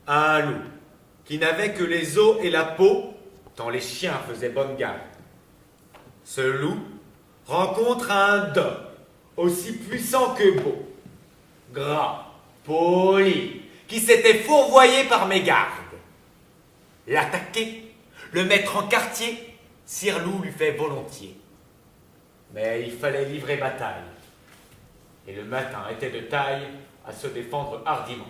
Un loup qui n'avait que les os et la peau, tant les chiens faisaient bonne garde. Ce loup rencontre un daim, aussi puissant que beau, gras, poli, qui s'était fourvoyé par mégarde. L'attaquer, le mettre en quartier, Sire Loup lui fait volontiers. Mais il fallait livrer bataille, et le matin était de taille à se défendre hardiment.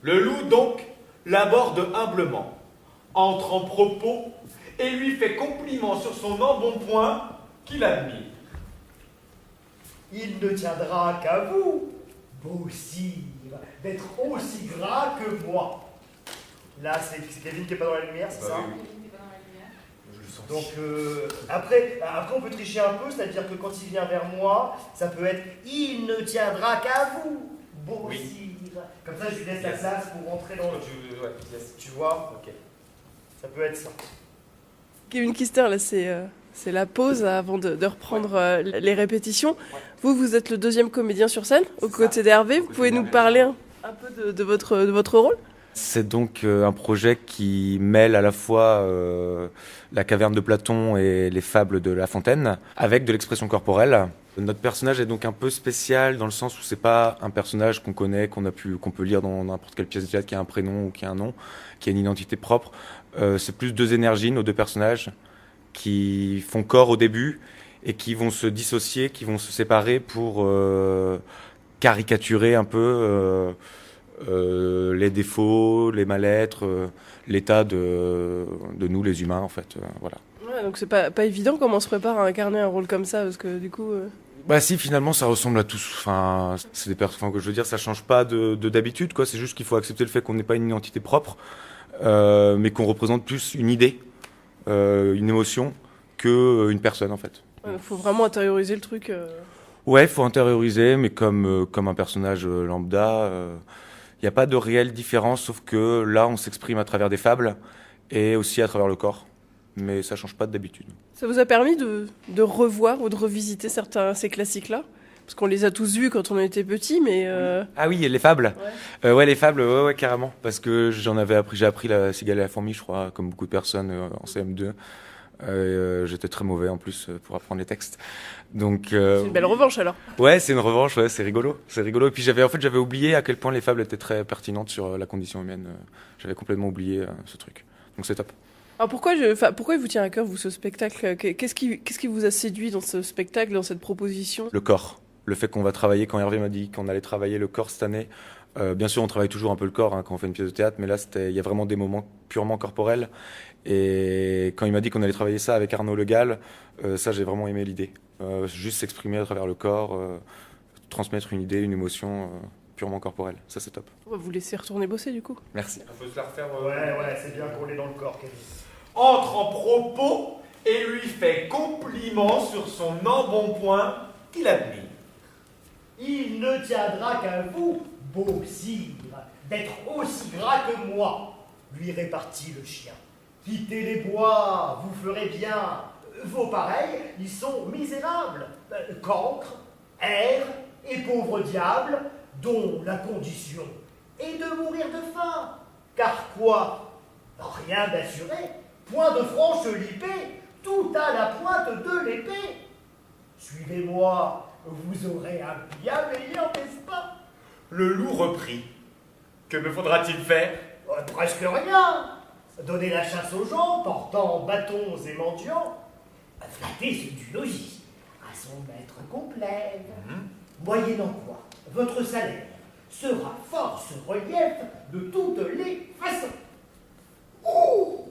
Le loup donc l'aborde humblement, entre en propos et lui fait compliment sur son embonpoint qu'il admire. Il ne tiendra qu'à vous, beau sire, d'être aussi gras que moi. Là, c'est Kevin qui n'est pas dans la lumière, c'est ça? Oui. Donc, après, on peut tricher un peu, c'est-à-dire que quand il vient vers moi, ça peut être « Il ne tiendra qu'à vous, beau sire ». Comme ça, je lui laisse la place pour rentrer dans le... Tu vois? Ok. Ça peut être ça. Kevin Kister, là, c'est la pause avant de reprendre les répétitions. Ouais. Vous êtes le deuxième comédien sur scène, aux côtés d'Hervé. Vous pouvez nous parler un peu de votre rôle? C'est donc un projet qui mêle à la fois la caverne de Platon et les fables de La Fontaine, avec de l'expression corporelle. Notre personnage est donc un peu spécial dans le sens où c'est pas un personnage qu'on connaît, qu'on peut lire dans n'importe quelle pièce de théâtre qui a un prénom ou qui a un nom, qui a une identité propre. C'est plus deux énergies, nos deux personnages, qui font corps au début et qui vont se dissocier, qui vont se séparer pour caricaturer un peu les défauts, les mal-être, l'état de nous les humains en fait. Voilà. Ouais, donc c'est pas évident comment on se prépare à incarner un rôle comme ça parce que du coup. Bah si, finalement ça ressemble à tous. Enfin, c'est des personnes que je veux dire, ça change pas de d'habitude quoi. C'est juste qu'il faut accepter le fait qu'on n'ait pas une identité propre, mais qu'on représente plus une idée, une émotion que une personne en fait. Faut vraiment intérioriser le truc. Ouais, faut intérioriser, mais comme un personnage lambda. Il n'y a pas de réelle différence, sauf que là, on s'exprime à travers des fables et aussi à travers le corps. Mais ça ne change pas d'habitude. Ça vous a permis de revoir ou de revisiter ces classiques-là? Parce qu'on les a tous vus quand on était petit, mais... Ah oui, les fables. Ouais, les fables, ouais, carrément. Parce que j'ai appris la cigale et la fourmi, je crois, comme beaucoup de personnes en CM2. J'étais très mauvais en plus pour apprendre les textes. Donc c'est une belle revanche alors. Ouais, c'est une revanche, ouais, c'est rigolo. Et puis j'avais oublié à quel point les fables étaient très pertinentes sur la condition humaine. J'avais complètement oublié ce truc. Donc c'est top. Alors pourquoi il vous tient à cœur vous ce spectacle? Qu'est-ce qui vous a séduit dans ce spectacle, dans cette proposition? Le corps. Le fait qu'on va travailler, quand Hervé m'a dit qu'on allait travailler le corps cette année. Bien sûr, on travaille toujours un peu le corps quand on fait une pièce de théâtre, mais là, il y a vraiment des moments purement corporels. Et quand il m'a dit qu'on allait travailler ça avec Arnaud Le Gall, ça, j'ai vraiment aimé l'idée. Juste s'exprimer à travers le corps, transmettre une idée, une émotion purement corporelle. Ça, c'est top. On va vous laisser retourner bosser, du coup. Merci. Il faut se la refaire. Ouais, c'est bien qu'on l'ait dans le corps, Kevin. Entre en propos et lui fait compliment sur son embonpoint qu'il admire. Il ne tiendra qu'à vous, beau sire, d'être aussi gras que moi, lui répartit le chien. Quittez les bois, vous ferez bien. Vos pareils, ils sont misérables. Cancres, airs et pauvres diables, dont la condition est de mourir de faim. Car quoi? Rien d'assuré, point de franche lipée, tout à la pointe de l'épée. Suivez-moi, vous aurez un bien meilleur, n'est-ce pas? Le loup reprit. Que me faudra-t-il faire? Presque rien. Donner la chasse aux gens, portant bâtons et mendiants. Flatter ce du logis, à son maître complet. Moyennant quoi, votre salaire sera force relief de toutes les façons. Oh!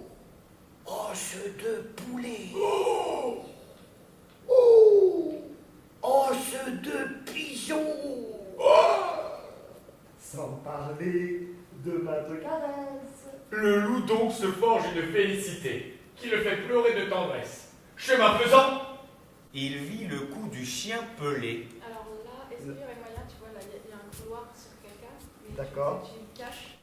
Os de poulet. Oh! Oh! Os de pigeon. Oh! Sans parler de maintes caresses. Le loup donc se forge une félicité, qui le fait pleurer de tendresse. Chemin faisant, il vit le cou du chien pelé. Alors là, est-ce qu'il y aurait moyen, tu vois, là, il y a un couloir sur quelqu'un. D'accord. Tu caches